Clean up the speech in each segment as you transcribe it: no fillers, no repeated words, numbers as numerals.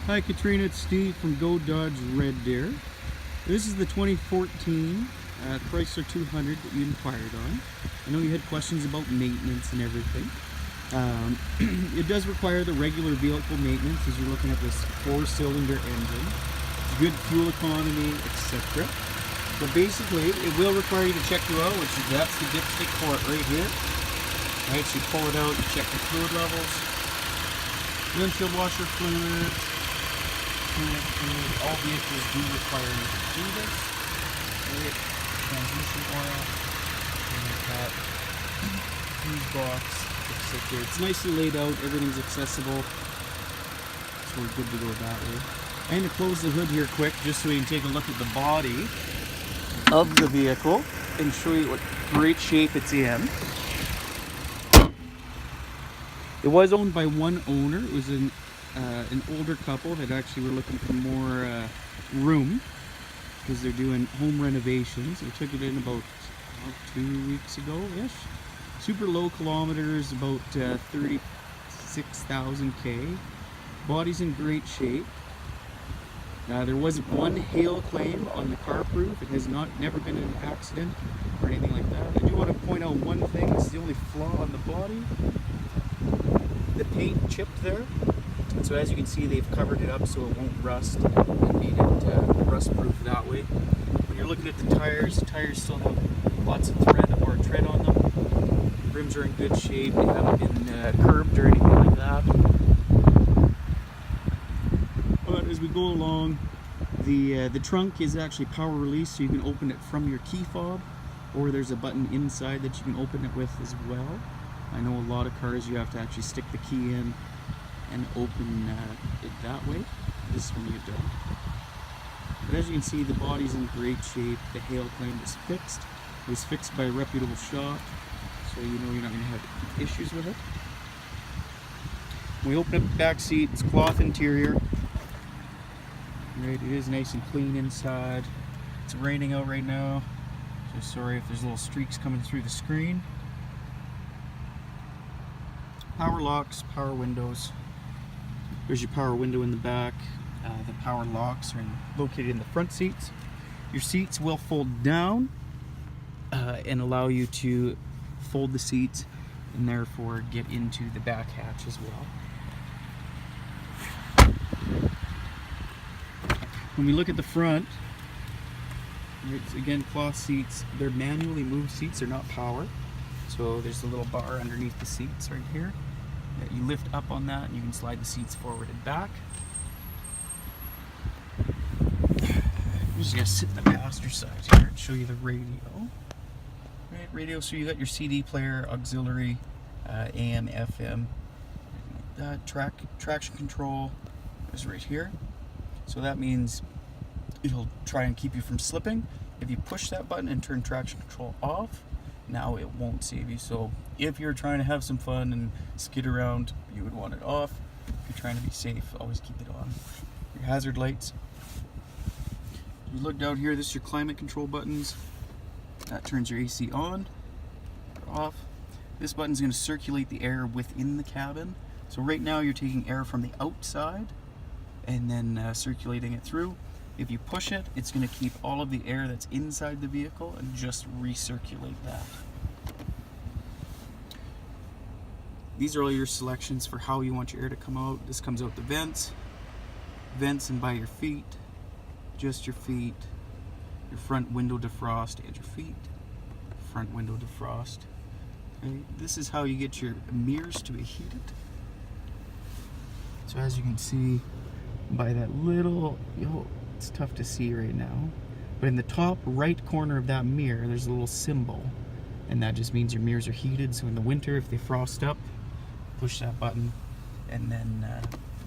Hi Katrina, it's Steve from Go Dodge Red Deer. This is the 2014 Chrysler 200 that you inquired on. I know you had questions about maintenance and everything. It does require the regular vehicle maintenance as you're looking at this 4-cylinder engine. Good fuel economy, etc. But basically, it will require you to check your oil, which is that's the dipstick port right here. Right, so you pull it out, you check the fluid levels. Windshield washer fluid. All vehicles do require you to do this. Right? Transmission oil, like that. Fuse box, etc. It's nicely laid out, everything's accessible. So we're good to go that way. I'm going to close the hood here quick just so we can take a look at the body of the vehicle and show you what great shape it's in. It was owned by one owner. It was an older couple that actually were looking for more room because they're doing home renovations. They took it in about 2 weeks ago-ish. Super low kilometers, about 36,000 K. Body's in great shape. There wasn't one hail claim on the car proof. It has never been an accident or anything like that. I do want to point out one thing. This is the only flaw on the body. The paint chipped there. And so as you can see, they've covered it up so it won't rust and made it rust proof that way. When you're looking at the tires still have lots of tread on them. Rims are in good shape. They haven't been curbed or anything like that. But as we go along, the trunk is actually power release, so you can open it from your key fob, or there's a button inside that you can open it with as well. I know a lot of cars you have to actually stick the key in and open it that way. This one you don't. But as you can see, the body's in great shape. The hail claim is fixed. It was fixed by a reputable shop, so you know you're not going to have issues with it. When we open up the back seat, it's cloth interior. Right, it is nice and clean inside. It's raining out right now, so sorry if there's little streaks coming through the screen. Power locks, power windows. There's your power window in the back. The power locks are located in the front seats. Your seats will fold down and allow you to fold the seats and therefore get into the back hatch as well. When we look at the front, it's again cloth seats. They're manually moved seats, they're not power. So there's a little bar underneath the seats right here. You lift up on that and you can slide the seats forward and back. I'm just going to sit in the passenger side here and show you the radio. Right, radio, so you got your CD player, auxiliary, AM, FM. Traction control is right here. So that means it'll try and keep you from slipping. If you push that button and turn traction control off, now it won't save you. So if you're trying to have some fun and skid around, you would want it off. If you're trying to be safe, always keep it on. Your hazard lights. You look down here, this is your climate control buttons. That turns your AC on or off. This button is going to circulate the air within the cabin. So right now you're taking air from the outside and then circulating it through. If you push it, it's going to keep all of the air that's inside the vehicle and just recirculate that. These are all your selections for how you want your air to come out. This comes out the vents and by your feet, just your feet, your front window defrost and your feet, front window defrost. Okay. This is how you get your mirrors to be heated. So as you can see by that little, it's tough to see right now, but in the top right corner of that mirror there's a little symbol, and that just means your mirrors are heated. So in the winter, if they frost up, push that button and then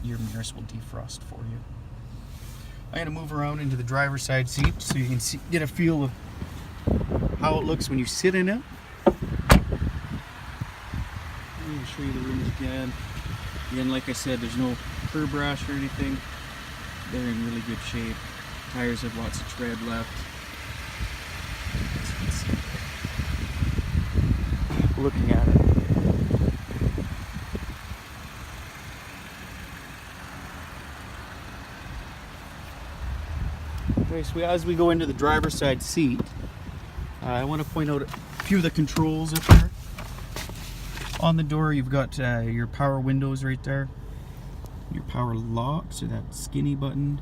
your mirrors will defrost for you. I'm going to move around into the driver's side seat so you can get a feel of how it looks when you sit in it. I'm going to show you the rooms again. Again, like I said, there's no curb rash or anything. They're in really good shape. Tires have lots of tread left. Looking at it. Okay, so as we go into the driver's side seat, I want to point out a few of the controls up there. On the door, you've got your power windows right there, your power locks, or that skinny button,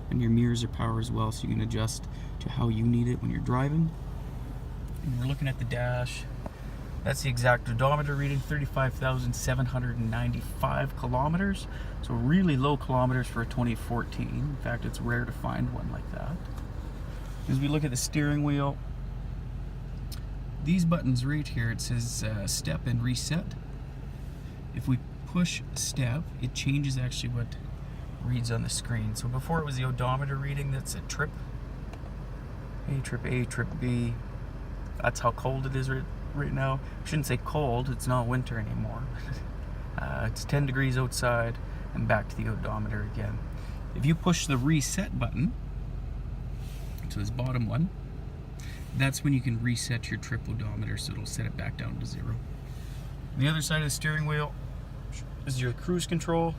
and your mirrors are power as well, so you can adjust to how you need it when you're driving. And we're looking at the dash. That's the exact odometer reading, 35,795 kilometers. So really low kilometers for a 2014. In fact, it's rare to find one like that. As we look at the steering wheel, these buttons right here, it says step and reset. If we push step, it changes actually what reads on the screen. So before it was the odometer reading, that's a trip. A, trip A, trip B. That's how cold it is right now. I shouldn't say cold, it's not winter anymore. It's 10 degrees outside, and back to the odometer again. If you push the reset button, so this bottom one, that's when you can reset your trip odometer, so it'll set it back down to 0. On the other side of the steering wheel is your cruise control.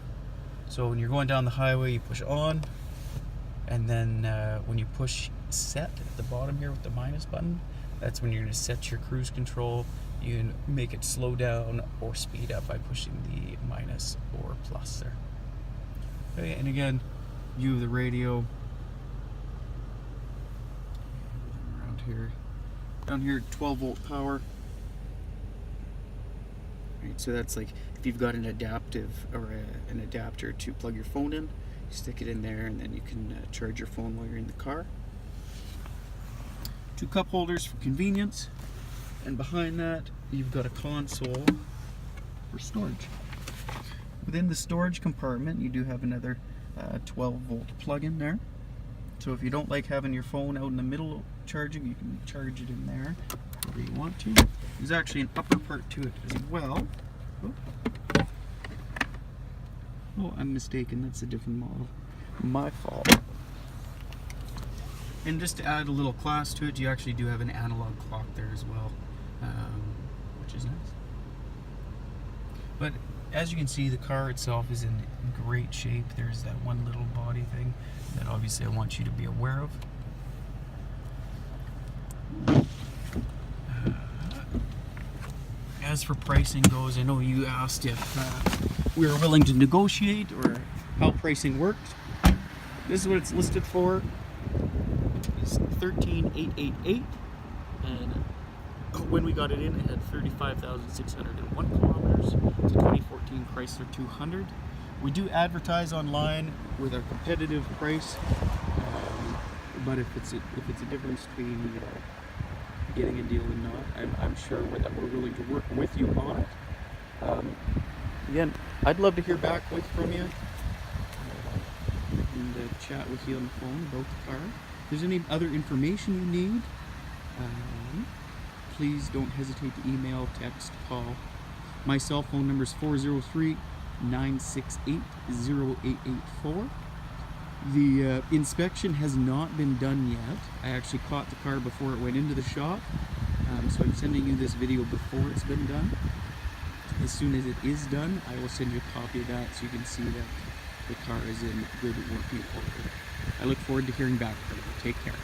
So when you're going down the highway, you push on, and then when you push set at the bottom here with the minus button, that's when you're going to set your cruise control. You can make it slow down or speed up by pushing the minus or plus there. Okay, and again, view of the radio. Around here, down here, 12 volt power. Right, so that's like if you've got an adaptive or an adapter to plug your phone in, you stick it in there, and then you can charge your phone while you're in the car. 2 cup holders for convenience, and behind that you've got a console for storage. Within the storage compartment, you do have another 12 volt plug in there. So if you don't like having your phone out in the middle charging, you can charge it in there wherever you want to. There's actually an upper part to it as well. Oh, I'm mistaken, that's a different model. My fault. And just to add a little class to it, you actually do have an analog clock there as well, which is nice. But as you can see, the car itself is in great shape. There's that one little body thing that obviously I want you to be aware of. As for pricing goes, I know you asked if we were willing to negotiate or how pricing worked. This is what it's listed for. It's $13,888, and when we got it in, it had 35,601 kilometers. It's a 2014 Chrysler 200. We do advertise online with our competitive price, but if it's a difference between getting a deal and not, I'm sure that we're willing to work with you on it. Again, I'd love to hear back from you and chat with you on the phone about the car. If there's any other information you need, please don't hesitate to email, text, call. My cell phone number is 403-968-0884. The inspection has not been done yet. I actually caught the car before it went into the shop, so I'm sending you this video before it's been done. As soon as it is done, I will send you a copy of that so you can see that the car is in good working order. I look forward to hearing back from you. Take care.